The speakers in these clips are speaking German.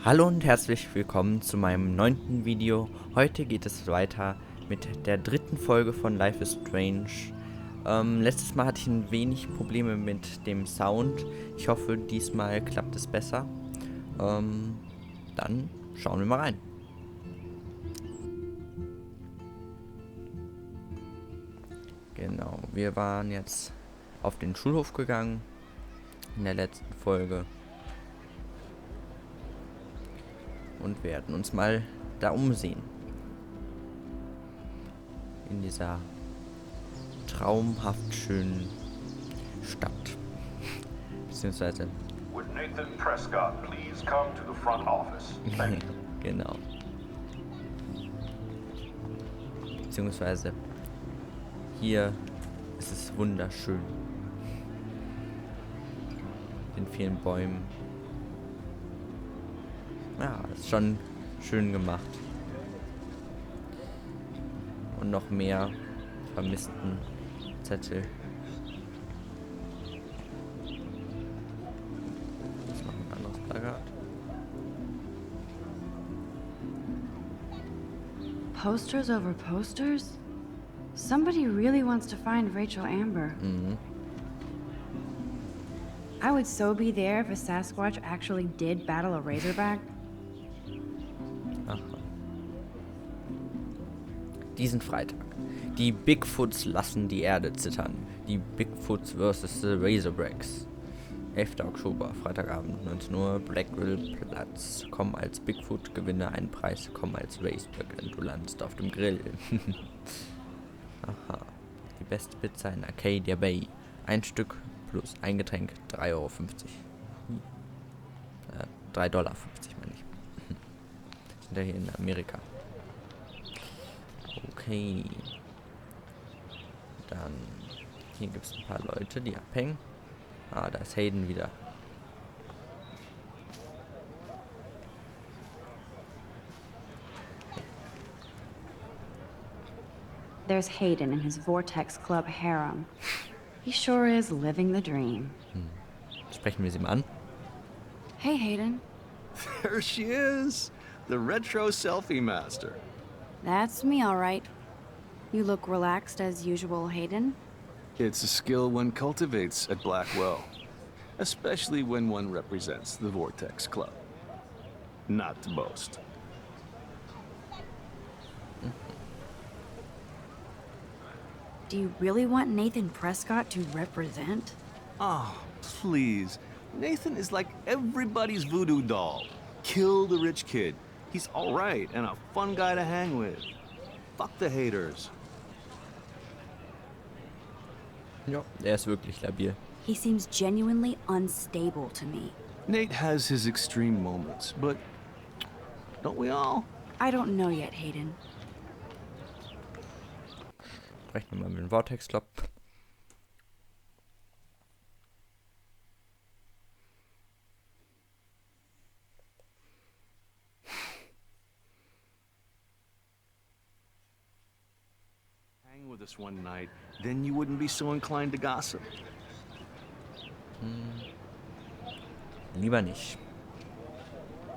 Hallo und herzlich willkommen zu meinem 9. Video. Heute geht es weiter mit der 3. Folge von Life is Strange. Letztes Mal hatte ich ein wenig Probleme mit dem Sound. Ich hoffe, diesmal klappt es besser. Dann schauen wir mal rein. Genau, wir waren jetzt auf den Schulhof gegangen in der letzten Folge. Und werden uns mal da umsehen. In dieser traumhaft schönen Stadt. Beziehungsweise. Would Nathan Prescott please come to the front office? Thank you. Genau. Beziehungsweise hier ist es wunderschön. In vielen Bäumen. Ja, ist schon schön gemacht. Und noch mehr vermissten Zettel. Das ist noch ein anderes Plakat. Posters over posters? Somebody really wants to find Rachel Amber. Mhm. I would so be there if a Sasquatch actually did battle a Razorback. Aha. Diesen Freitag. Die Bigfoots lassen die Erde zittern. Die Bigfoots vs. The Razorbacks. 11. Oktober, Freitagabend, 19 Uhr, Blackwell Platz. Komm als Bigfoot, gewinne einen Preis. Komm als Raceback und du landest auf dem Grill. Aha. Die beste Pizza in Arcadia Bay. Ein Stück plus ein Getränk, 3,50 Euro. 3,50 Dollar, meine ich. Sind ja hier in Amerika. Okay. Dann hier gibt es ein paar Leute, die abhängen. Ah, da ist Hayden wieder. There's Hayden in his Vortex Club harem. He sure is living the dream. Sprechen wir sie mal an. Hey, Hayden. There she is, the retro selfie master. That's me, all right. You look relaxed as usual, Hayden. It's a skill one cultivates at Blackwell, especially when one represents the Vortex Club. Not to boast. Do you really want Nathan Prescott to represent? Oh, please. Nathan is like everybody's voodoo doll. Kill the rich kid. He's all right and a fun guy to hang with. Fuck the haters. Ja, er ist wirklich labil. He seems genuinely unstable to me. Nate has his extreme moments, but don't we all? I don't know yet, Hayden. Sprechen wir mal mit dem Vortex Club. Hang with us one night, then you wouldn't be so inclined to gossip. Lieber nicht.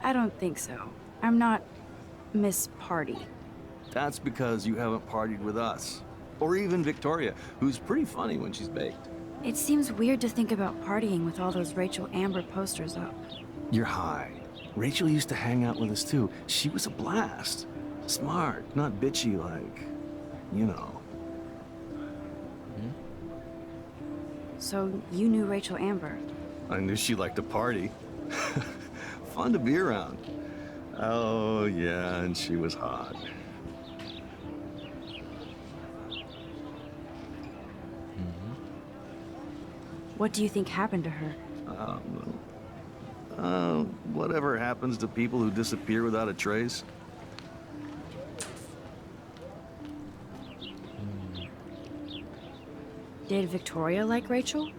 I don't think so. I'm not Miss Party. That's because you haven't partied with us. Or even Victoria, who's pretty funny when she's baked. It seems weird to think about partying with all those Rachel Amber posters up. You're high. Rachel used to hang out with us too. She was a blast. Smart, not bitchy like, you know. So you knew Rachel Amber? I knew she liked to party. Fun to be around. Oh, yeah, and she was hot. What do you think happened to her? Whatever happens to people who disappear without a trace. Did Victoria like Rachel?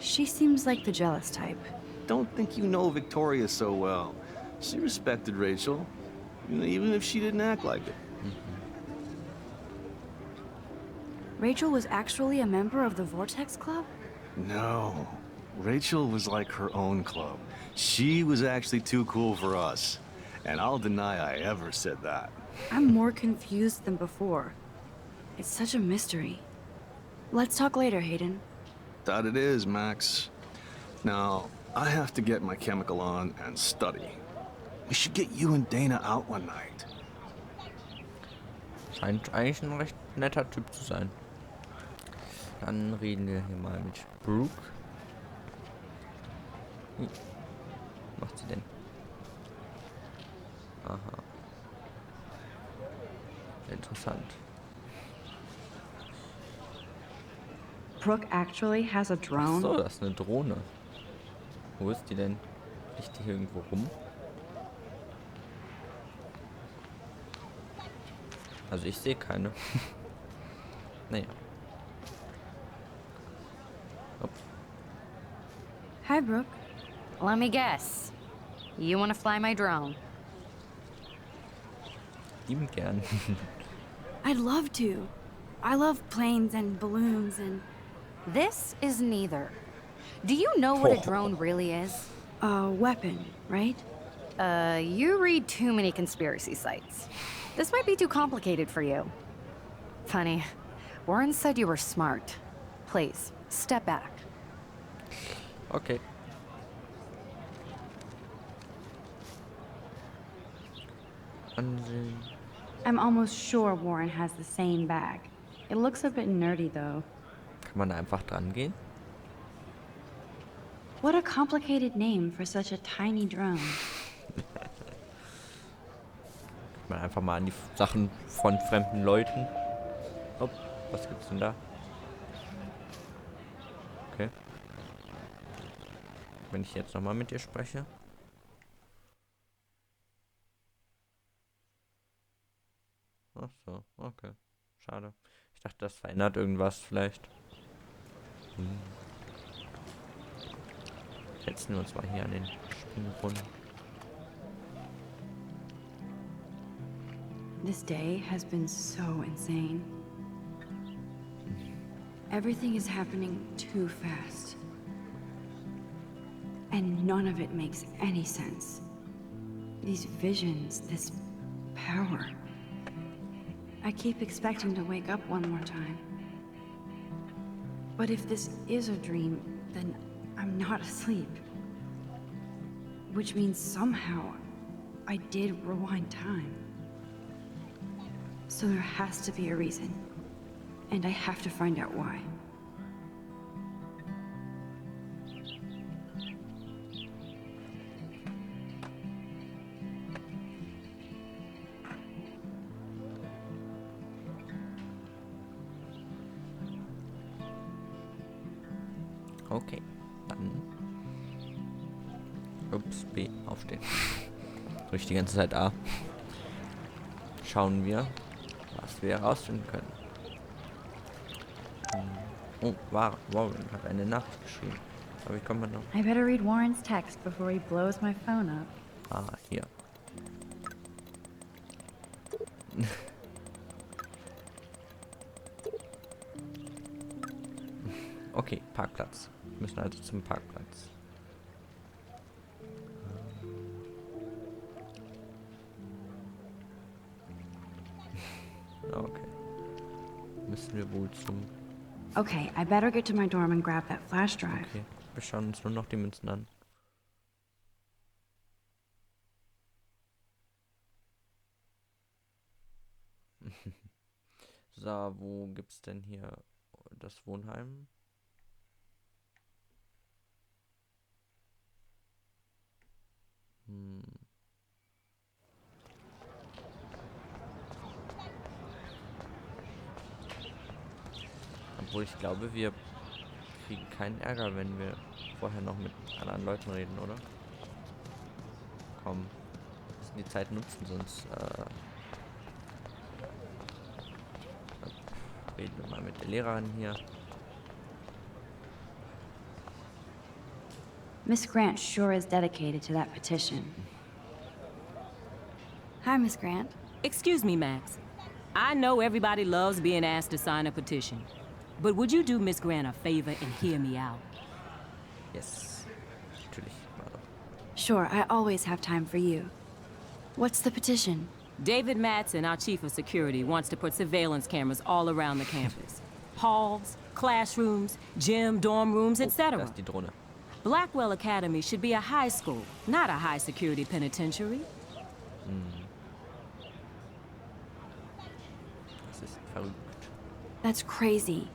She seems like the jealous type. Don't think you know Victoria so well. She respected Rachel, even if she didn't act like it. Rachel was actually a member of the Vortex Club? No. Rachel was like her own club. She was actually too cool for us. And I'll deny I ever said that. I'm more confused than before. It's such a mystery. Let's talk later, Hayden. That it is, Max. Now, I have to get my chemical on and study. We should get you and Dana out one night. Scheint eigentlich ein recht netter Typ zu sein. Dann reden wir hier mal mit Brooke. Was macht sie denn? Aha. Interessant. Brooke actually has a Ach drone. so, das ist eine Drohne. Wo ist die denn? Liegt die hier irgendwo rum? Also ich sehe keine. Naja. Hopp. Hi, Brooke. Let me guess. You want to fly my drone? Liebend gern. I'd love to. I love planes and balloons and... This is neither. Do you know what a drone really is? a weapon, right? You read too many conspiracy sites. This might be too complicated for you. Funny. Warren said you were smart. Please, step back. Okay. Ansehen. I'm almost sure Warren has the same bag. It looks a bit nerdy, though. Kann man da einfach dran gehen? What a complicated name for such a tiny drone. Kann man einfach mal an die Sachen von fremden Leuten. Oh, was gibt's denn da? Okay. Wenn ich jetzt nochmal mit dir spreche. Ach so, okay. Schade. Ich dachte, das verändert irgendwas vielleicht. Setzen wir uns mal hier an den Springbrunnen. This day has been so insane. Everything is happening too fast. And none of it makes any sense. These visions, this power. I keep expecting to wake up one more time. But if this is a dream, then I'm not asleep. Which means somehow I did rewind time. So there has to be a reason. And I have to find out why. Okay, dann. Ups, B, aufstehen. Durch die ganze Zeit A. Schauen wir, was wir herausfinden können. Oh, Warren hat eine Nachricht geschrieben. Aber wie kommt man noch? I better read Warren's text before he blows my phone up. Ah, hier. Okay, Parkplatz. Wir müssen also zum Parkplatz. Okay. Müssen wir wohl zum... Okay, I better get to my dorm and grab that flash drive. Okay, wir schauen uns nur noch die Münzen an. So, wo gibt's denn hier das Wohnheim? Obwohl ich glaube, wir kriegen keinen Ärger, wenn wir vorher noch mit anderen Leuten reden, oder? Komm, wir müssen die Zeit nutzen, sonst reden wir mal mit der Lehrerin hier. Miss Grant sure is dedicated to that petition. Hi, Miss Grant. Excuse me, Max. I know everybody loves being asked to sign a petition. But would you do Miss Grant a favor and hear me out? Yes. Natürlich, warte. Sure, I always have time for you. What's the petition? David Madsen, our chief of security, wants to put surveillance cameras all around the campus. Halls, classrooms, gym, dorm rooms, Da etc. ist die Drohne. Blackwell Academy should be a high school, not a high-security penitentiary. Das ist verrückt. That's crazy.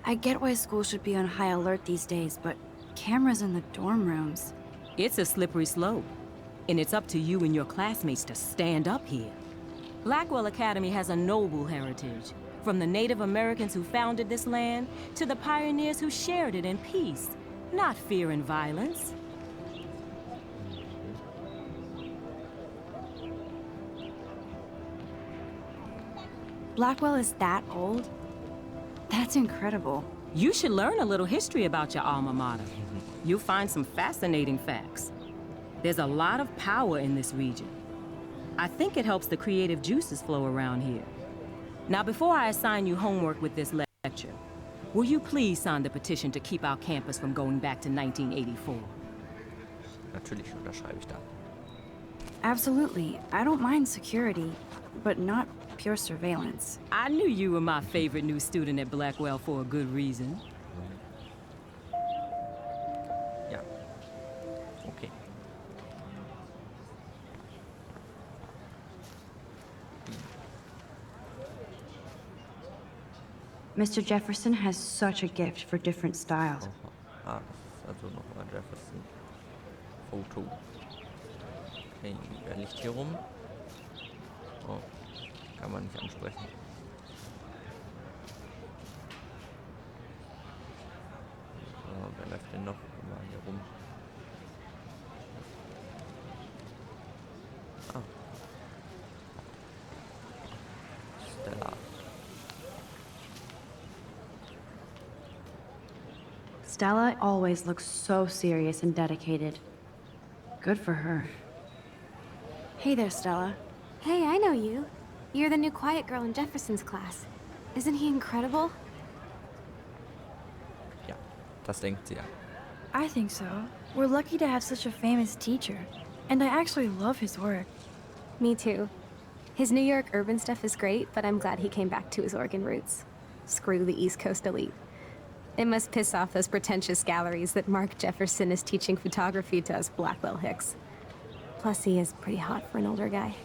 I get why schools should be on high alert these days, but cameras in the dorm rooms. It's a slippery slope, and it's up to you and your classmates to stand up here. Blackwell Academy has a noble heritage, from the Native Americans who founded this land to the pioneers who shared it in peace, not fear and violence. Blackwell is that old? That's incredible. You should learn a little history about your alma mater. You'll find some fascinating facts. There's a lot of power in this region. I think it helps the creative juices flow around here. Now, before I assign you homework with this lecture, will you please sign the petition to keep our campus from going back to 1984? Natürlich unterschreibe ich da. Absolutely. I don't mind security, but not pure surveillance. I knew you were my favorite new student at Blackwell for a good reason. Ja. Okay. Mr. Jefferson has such a gift for different styles. Aha. Ah, das ist also nochmal Jefferson. Foto. Okay, wer liegt hier rum? Oh, kann man nicht ansprechen. So, wer läuft denn noch immer hier rum? Ah. Stella. Stella always looks so serious and dedicated. Good for her. Hey there, Stella. Hey, I know you. You're the new quiet girl in Jefferson's class. Isn't he incredible? Ja, das denkt sie ja. I think so. We're lucky to have such a famous teacher. And I actually love his work. Me too. His New York urban stuff is great, but I'm glad he came back to his Oregon roots. Screw the East Coast elite. It must piss off those pretentious galleries that Mark Jefferson is teaching photography to us Blackwell hicks. Plus, he is pretty hot for an older guy.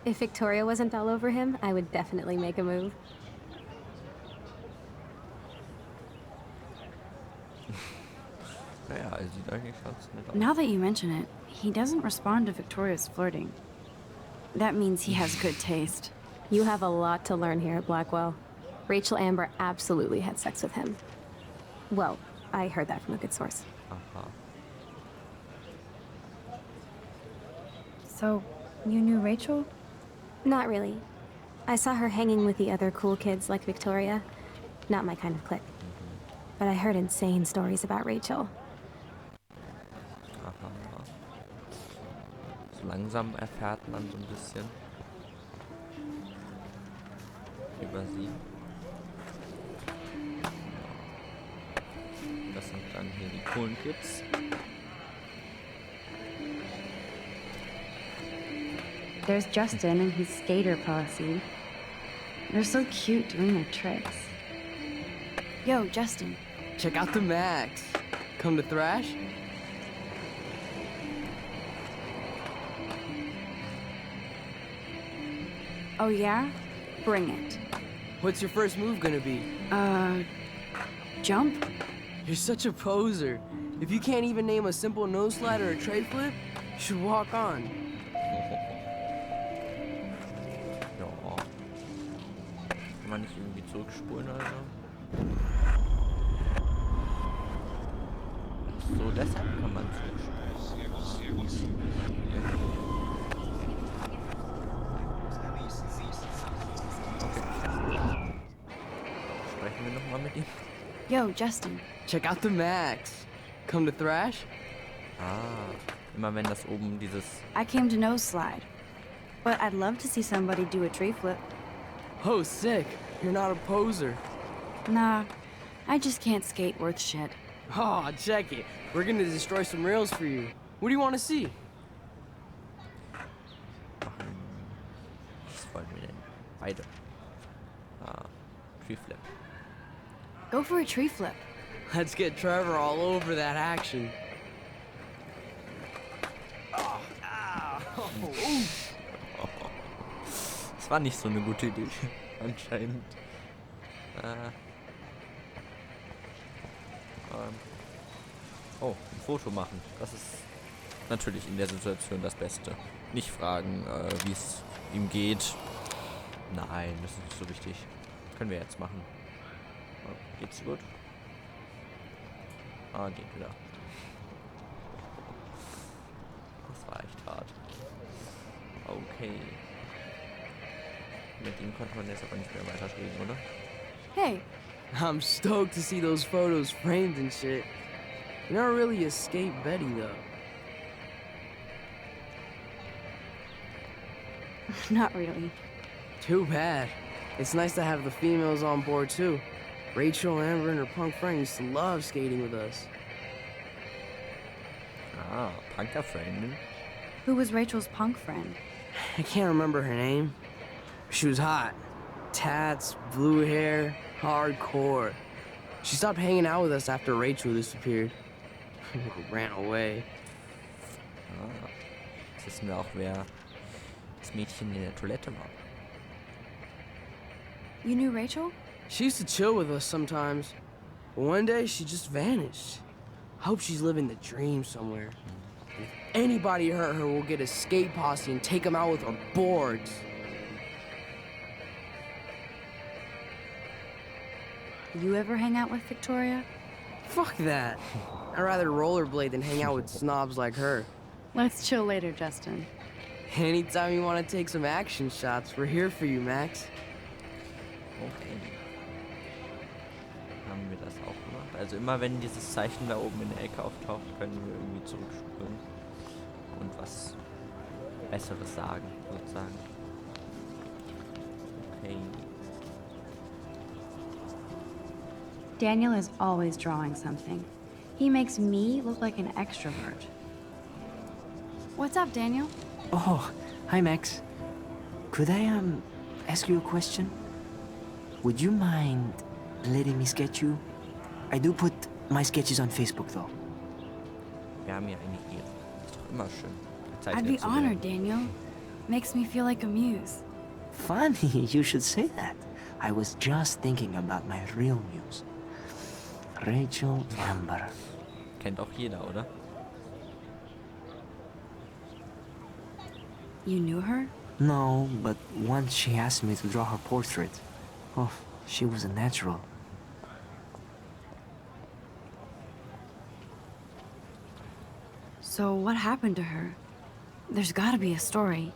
If Victoria wasn't all over him, I would definitely make a move. Naja, er sieht eigentlich ganz nett aus. Now that you mention it, he doesn't respond to Victoria's flirting. That means he has good taste. You have a lot to learn here at Blackwell. Rachel Amber absolutely had sex with him. Well, I heard that from a good source. Aha. So, you knew Rachel? Not really. I saw her hanging with the other cool kids like Victoria. Not my kind of clique. But I heard insane stories about Rachel. Aha. So langsam erfährt man so ein bisschen über sie. Das sind dann hier die coolen Kids. There's Justin and his skater posse. They're so cute doing their tricks. Yo, Justin. Check out the Max. Come to thrash? Oh yeah? Bring it. What's your first move gonna be? Jump? You're such a poser. If you can't even name a simple nose slide or a tray flip, you should walk on. Ja. Kann man nicht irgendwie zurückspulen oder so? Ach so, deshalb kann man zurückspulen. Okay. Sprechen wir nochmal mit ihm? Yo, Justin. Check out the Max. Come to thrash? Ah, immer wenn das oben dieses... I came to nose slide. But I'd love to see somebody do a tree flip. Oh, sick. You're not a poser. Nah, I just can't skate worth shit. Oh, check it. We're gonna destroy some rails for you. What do you want to see? Was wollen wir denn? Beide. Tree flip. Go for a tree flip. Let's get Trevor all over that action. Das war nicht so eine gute Idee, anscheinend. Oh, ein Foto machen. Das ist natürlich in der Situation das Beste. Nicht fragen, wie es ihm geht. Nein, das ist nicht so wichtig. Können wir jetzt machen. Oh, geht's gut? Ah, geht wieder. Das war echt hart. Okay. Mit ihm konnte man jetzt aber nicht mehr weiterreden, oder? Hey, I'm stoked to see those photos framed and shit. You never really escape Betty, though. not really. Too bad. It's nice to have the females on board, too. Rachel, Amber, and her punk friend used to love skating with us. Ah, Punker-Freundin. Who was Rachel's punk friend? I can't remember her name. She was hot. Tats, blue hair, hardcore. She stopped hanging out with us after Rachel disappeared. Ran away. Ah, jetzt wissen wir auch, wer das Mädchen in der Toilette war. You knew Rachel? She used to chill with us sometimes. But one day, she just vanished. I hope she's living the dream somewhere. And if anybody hurt her, we'll get a skate posse and take them out with our boards. You ever hang out with Victoria? Fuck that. I'd rather rollerblade than hang out with snobs like her. Let's chill later, Justin. Anytime you want to take some action shots, we're here for you, Max. Okay. Haben wir das auch gemacht? Also immer wenn dieses Zeichen da oben in der Ecke auftaucht, können wir irgendwie zurückspulen und was Besseres sagen, sozusagen. Okay. Daniel is always drawing something. He makes me look like an extrovert. What's up, Daniel? Oh, hi Max. Could I ask you a question? Would you mind letting me sketch you? I do put my sketches on Facebook though. Wir haben hier eine Ehre. Ist doch immer schön. I'd be honored, Daniel. Makes me feel like a muse. Funny, you should say that. I was just thinking about my real muse. Rachel Amber. Kennt auch jeder, oder? You knew her? No, but once she asked me to draw her portrait. Oh, she was a natural. So what happened to her? There's gotta be a story.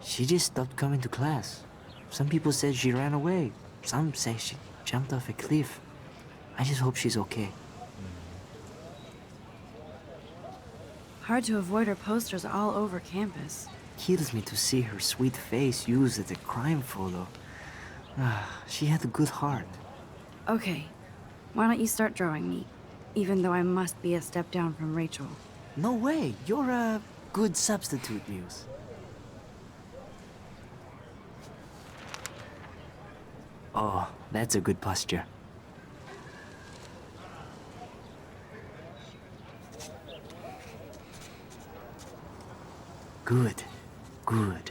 She just stopped coming to class. Some people said she ran away. Some say she jumped off a cliff. I just hope she's okay. Hard to avoid her posters all over campus. Kills me to see her sweet face used as a crime photo. She had a good heart. Okay, why don't you start drawing me? Even though I must be a step down from Rachel. No way, you're a good substitute, Muse. Oh, that's a good posture. Good, good.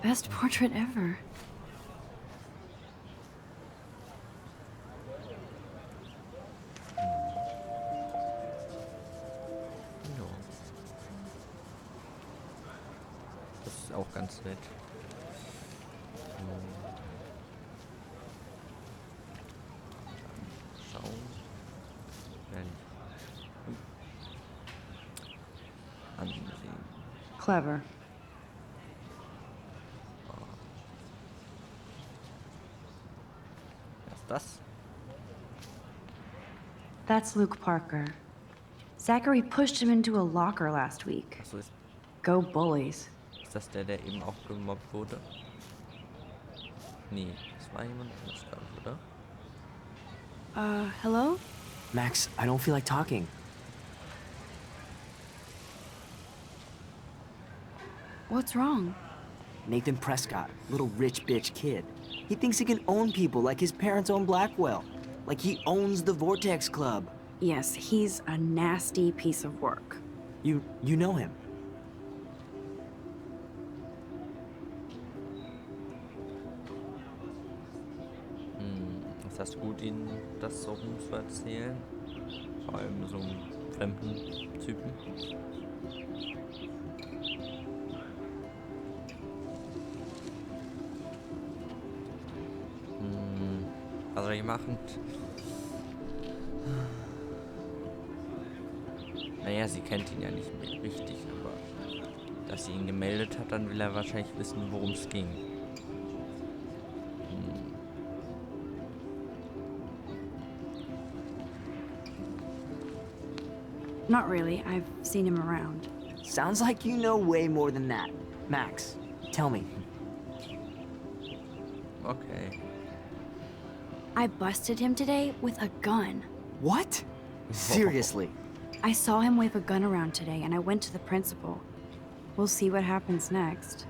Best portrait ever. Ja. Das ist auch ganz nett. Schauen. Ansehen. Clever. Was ist das? That's Luke Parker. Zachary pushed him into a locker last week. Achso, ist Go bullies. Ist das der eben auch gemobbt wurde? Nee, das war jemand anders, glaube ich, oder? Hello? Max, I don't feel like talking. What's wrong? Nathan Prescott, little rich bitch kid. He thinks he can own people like his parents own Blackwell. Like he owns the Vortex Club. Yes, he's a nasty piece of work. You know him. Ist das gut, Ihnen das so rum zu erzählen? Vor allem so einem fremden Typen. Was soll ich machen? Naja, sie kennt ihn ja nicht mehr richtig, aber dass sie ihn gemeldet hat, dann will er wahrscheinlich wissen, worum es ging. Not really. I've seen him around. Sounds like you know way more than that. Max, tell me. Okay. I busted him today with a gun. What? Seriously? I saw him wave a gun around today, and I went to the principal. We'll see what happens next.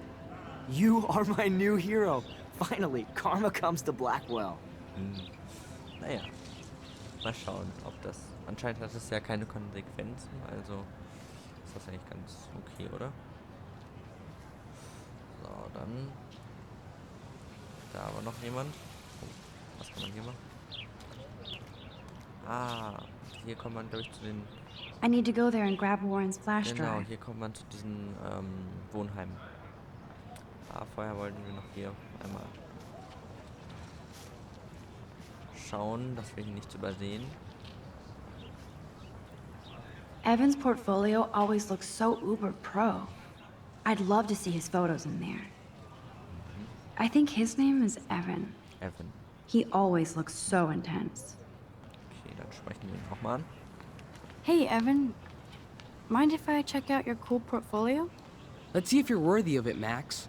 You are my new hero. Finally, karma comes to Blackwell. Naja. Mal schauen, ob das... Anscheinend hat es ja keine Konsequenzen, also ist das eigentlich ganz okay, oder? So, dann... Da war noch jemand. Oh, was kann man hier machen? Ah, hier kommt man, glaube ich, zu den... I need to go there and grab Warren's flash Genau, drive. hier kommt man zu diesen Wohnheimen. Ah, vorher wollten wir noch hier einmal schauen, dass wir hier nichts übersehen. Evan's portfolio always looks so uber pro. I'd love to see his photos in there. I think his name is Evan. Evan. He always looks so intense. Okay, dann sprechen wir ihn auch mal an. Hey, Evan. Mind if I check out your cool portfolio? Let's see if you're worthy of it, Max.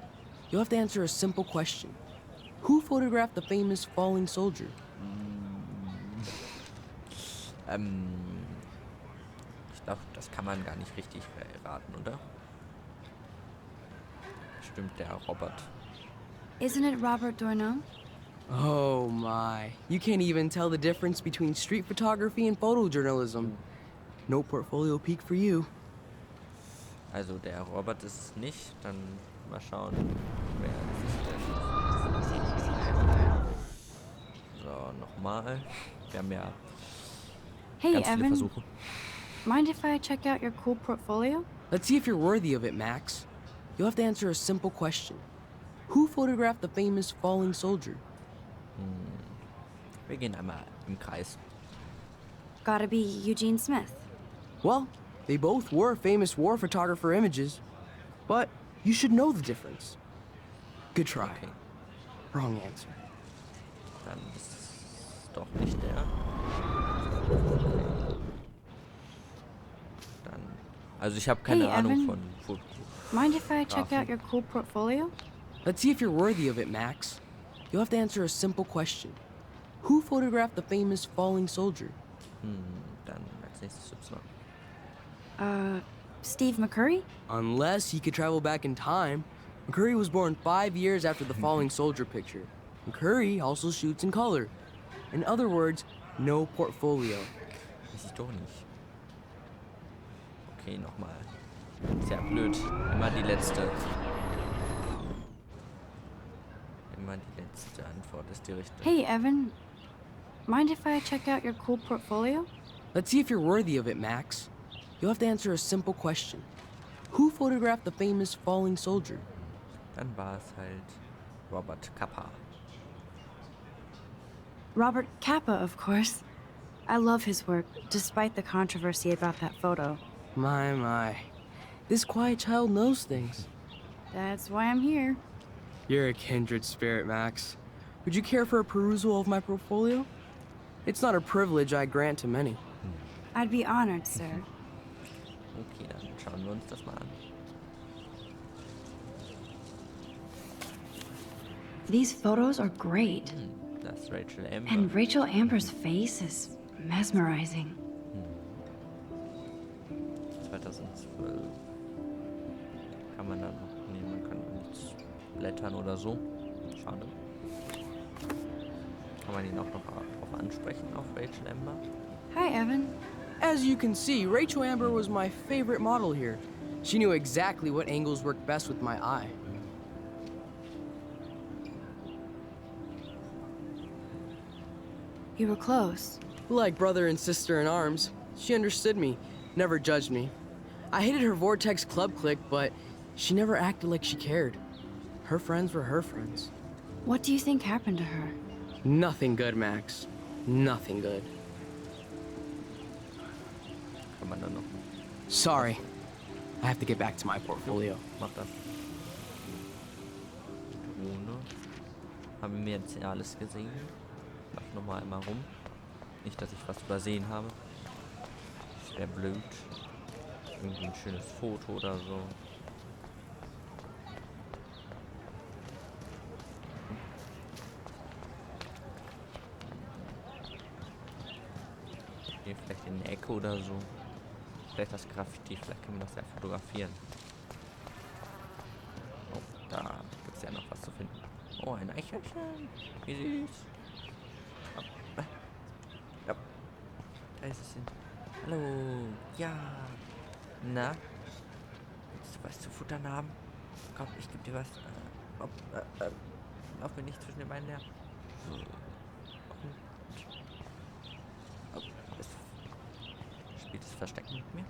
You'll have to answer a simple question. Who photographed the famous falling soldier? Ich glaube, das kann man gar nicht richtig erraten, oder? Stimmt, der Robert. Isn't it Robert Doisneau? Oh my. You can't even tell the difference between street photography and photojournalism. No portfolio peak for you. Also der Robert ist es nicht. Dann mal schauen, wer es ist. So, nochmal. Wir haben ja Hey, ganz viele Evan. Versuche. Mind if I check out your cool portfolio? Let's see if you're worthy of it, Max. You'll have to answer a simple question. Who photographed the famous falling soldier? Wir gehen einmal im Kreis. Gotta be Eugene Smith. Well, they both were famous war photographer images, but you should know the difference. Good try. Okay, Wrong answer. dann ist es doch nicht der. Dann, also ich habe keine Hey, Ahnung Evan. von Foto. Mind if I check out your cool portfolio? Let's see if you're worthy of it, Max. You'll have to answer a simple question. Who photographed the famous falling soldier? Dann als nächstes Y. Steve McCurry? Unless he could travel back in time. McCurry was born 5 years after the falling soldier picture. McCurry also shoots in color. In other words, no portfolio. Weiß ich doch nicht. Okay, nochmal. Ist ja blöd. Immer die letzte. Immer die letzte Antwort ist die richtige. Hey, Evan. Mind if I check out your cool portfolio? Let's see if you're worthy of it, Max. You'll have to answer a simple question. Who photographed the famous falling soldier? Dann war es halt Robert Capa. Robert Capa, of course. I love his work, despite the controversy about that photo. My. This quiet child knows things. That's why I'm here. You're a kindred spirit, Max. Would you care for a perusal of my portfolio? It's not a privilege I grant to many. I'd be honored, sir. Okay, dann schauen wir uns das mal an. These photos are great. Das ist Rachel Amber. And Rachel Amber's face is mesmerizing. 2012. Kann man da noch... Nee, man kann nichts blättern oder so. Schade. Kann man ihn auch noch drauf ansprechen, auf Rachel Amber? Hi, Evan. As you can see, Rachel Amber was my favorite model here. She knew exactly what angles worked best with my eye. You were close. Like brother and sister in arms, she understood me, never judged me. I hated her Vortex Club clique, but she never acted like she cared. Her friends were her friends. What do you think happened to her? Nothing good, Max. Nothing good. Kann man dann noch... Sorry. I have to get back to my portfolio. Mach das. Drohne. Haben wir jetzt ja alles gesehen? Lauf nochmal einmal rum. Nicht, dass ich was übersehen habe. Das wäre blöd. Irgendwie ein schönes Foto oder so. Hier vielleicht in der Ecke oder so. Vielleicht das Graffiti, vielleicht können wir das ja fotografieren. Oh, da gibt es ja noch was zu finden. Oh, ein Eichhörnchen. Wie süß. Ja. Da ist es hin. Hallo. Ja. Na? Willst du was zu futtern haben? Komm, ich geb dir was. Lauf mir nicht zwischen den Beinen her. Oh, spielt das Verstecken mit mir?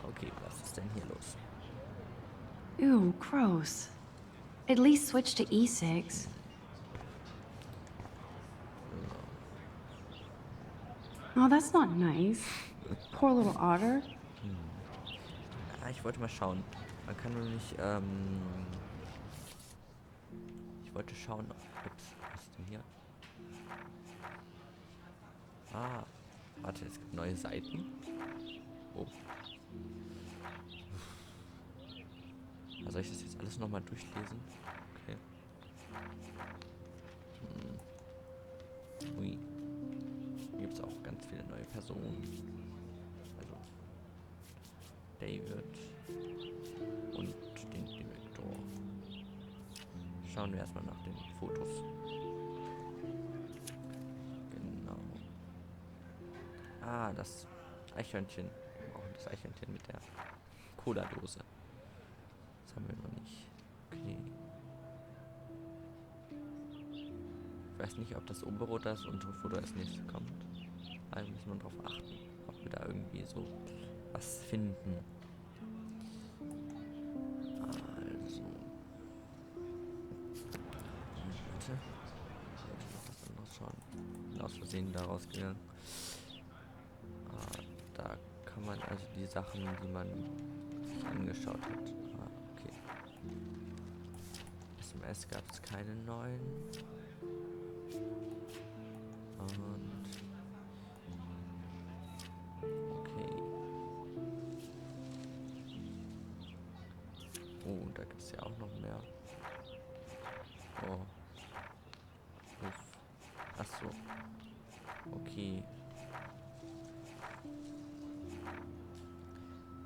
Okay, was ist denn hier los? Ew, gross. At least switch to E6. Oh, that's not nice. Poor little otter. Ich wollte mal schauen. Man kann nur nicht, ich wollte schauen, ups, was ist denn hier? Ah, warte, es gibt neue Seiten. Oh. Soll ich das jetzt alles nochmal durchlesen? Okay. Ui. Hier gibt es auch ganz viele neue Personen. Also David und den Direktor. Schauen wir erstmal nach den Fotos. Genau. Ah, das Eichhörnchen. Wir brauchen das Eichhörnchen mit der Cola-Dose. Das haben wir noch nicht. Okay. Ich weiß nicht, ob das obere oder das untere Foto als nächstes kommt. Also müssen wir darauf achten, ob wir da irgendwie so was finden. Also. Bitte. Ich muss noch was anderes schauen. Bin aus Versehen da rausgegangen. Da kann man also die Sachen, die man sich angeschaut hat. Okay. SMS gab es keine neuen. Oh, da gibt es ja auch noch mehr. Oh. Ach so. Okay.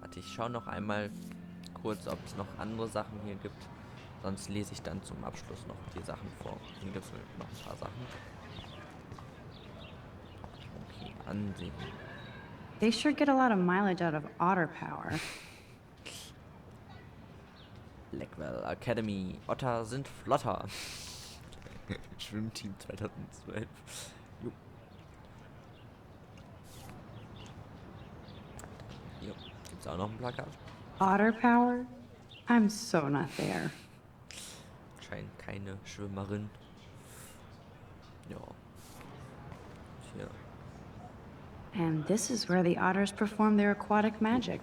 Warte, ich schaue noch einmal kurz, ob es noch andere Sachen hier gibt. Sonst lese ich dann zum Abschluss noch die Sachen vor. Hier gibt es noch ein paar Sachen. Okay, ansehen. They sure get a lot of mileage out of otter power. Blackwell Academy. Otter sind flotter. Schwimmteam 2012. Jo. Jo. Gibt's auch noch ein Plakat? Otter power? I'm so not there. Scheint keine Schwimmerin. Ja. Hier. And this is where the otters perform their aquatic magic.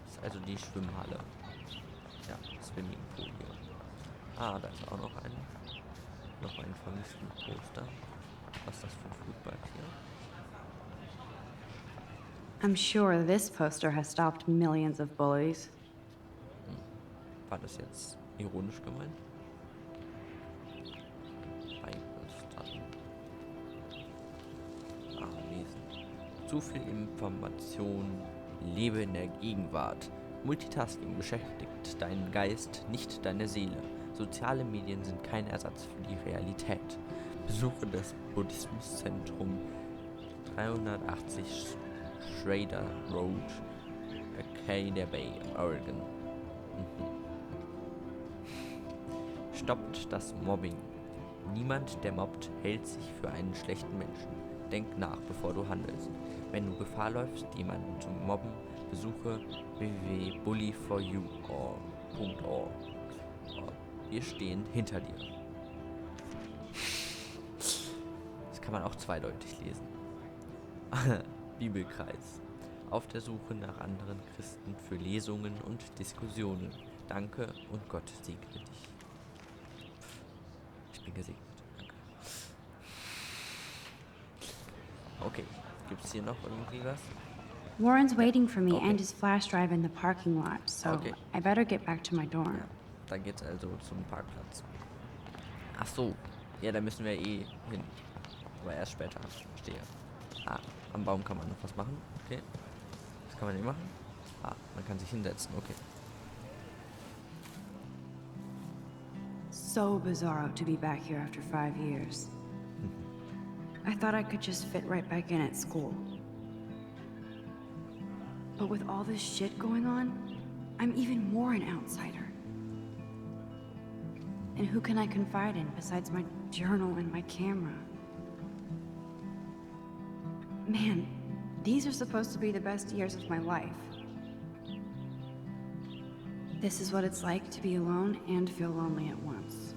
Das ist also die Schwimmhalle. Ja, Swimmingpool hier. Ah, da ist auch noch ein vermissten Poster. Was ist das für ein Flugball hier? I'm sure this poster has stopped millions of bullies. War das jetzt ironisch gemeint. Lesen. Zu viel Information, lebe in der Gegenwart. Multitasking beschäftigt deinen Geist, nicht deine Seele. Soziale Medien sind kein Ersatz für die Realität. Besuche das Buddhismuszentrum 380 Schrader Road, Arcadia Bay, Oregon. Stoppt das Mobbing. Niemand, der mobbt, hält sich für einen schlechten Menschen. Denk nach, bevor du handelst. Wenn du Gefahr läufst, jemanden zu mobben, besuche www.bullyforyou.org. Wir stehen hinter dir. Das kann man auch zweideutig lesen. Bibelkreis. Auf der Suche nach anderen Christen für Lesungen und Diskussionen. Danke und Gott segne dich. Ich bin gesegnet. Danke. Okay, gibt's hier noch irgendwie was? Warren's waiting for me Okay. and his flash drive in the parking lot, so Okay. I better get back to my dorm. Ja, da geht's also zum Parkplatz. Ach so, ja, da müssen wir eh hin. Aber erst später, verstehe. Ah, am Baum kann man noch was machen, okay. Das kann man nicht machen. Ah, man kann sich hinsetzen, okay. So bizarro to be back here after 5 years. I thought I could just fit right back in at school. But with all this shit going on, I'm even more an outsider. And who can I confide in besides my journal and my camera? Man, these are supposed to be the best years of my life. This is what it's like to be alone and feel lonely at once.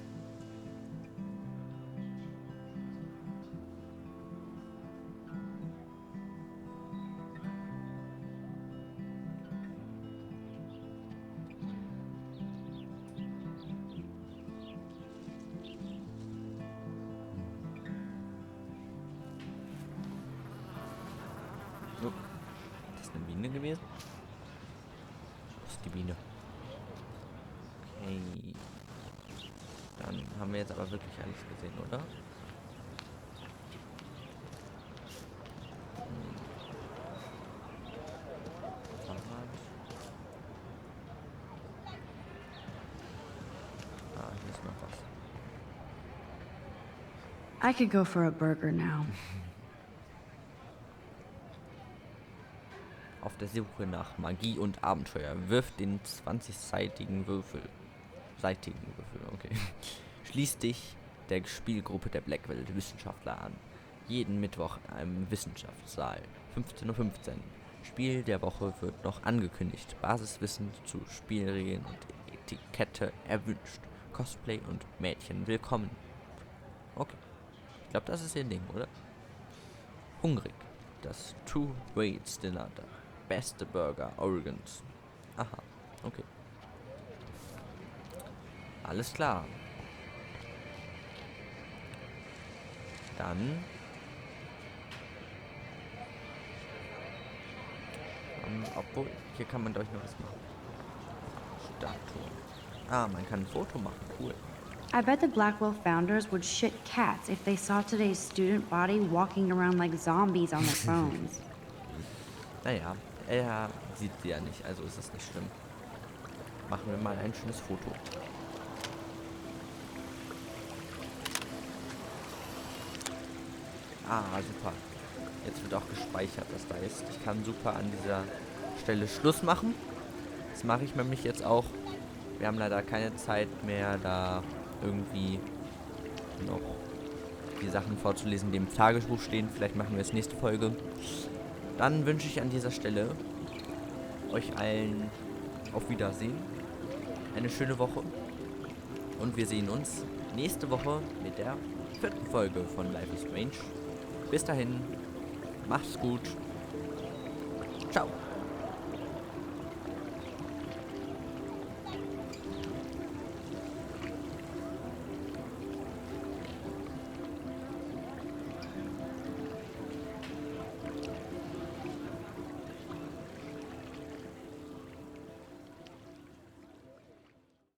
Oh, das ist eine Biene gewesen? Das ist die Biene. Okay. Dann haben wir jetzt aber wirklich alles gesehen, oder? Fahrrad. Ah, hier ist noch was. I could go for a burger now. Auf der Suche nach Magie und Abenteuer. Wirf den 20-seitigen Würfel. Okay. Schließ dich der Spielgruppe der Blackwell Wissenschaftler an. Jeden Mittwoch in einem Wissenschaftssaal. 15:15 Uhr. Spiel der Woche wird noch angekündigt. Basiswissen zu Spielregeln und Etikette erwünscht. Cosplay und Mädchen willkommen. Okay. Ich glaube, das ist ihr Ding, oder? Hungrig. Das Two Waits Dinner. Der beste Burger Oregons. Aha. Okay. Alles klar. Dann obwohl, hier kann man doch noch was machen. Statue. Ah, man kann ein Foto machen. Cool. I bet the Blackwell founders would shit cats if they saw today's student body walking around like zombies on their phones. Naja, er sieht sie ja nicht, also ist es nicht schlimm. Machen wir mal ein schönes Foto. Ah, super. Jetzt wird auch gespeichert, was da ist. Ich kann super an dieser Stelle Schluss machen. Das mache ich nämlich jetzt auch. Wir haben leider keine Zeit mehr, da irgendwie noch die Sachen vorzulesen, die im Tagebuch stehen. Vielleicht machen wir es nächste Folge. Dann wünsche ich an dieser Stelle euch allen auf Wiedersehen. Eine schöne Woche. Und wir sehen uns nächste Woche mit der 4. Folge von Life is Strange. Bis dahin, macht's gut.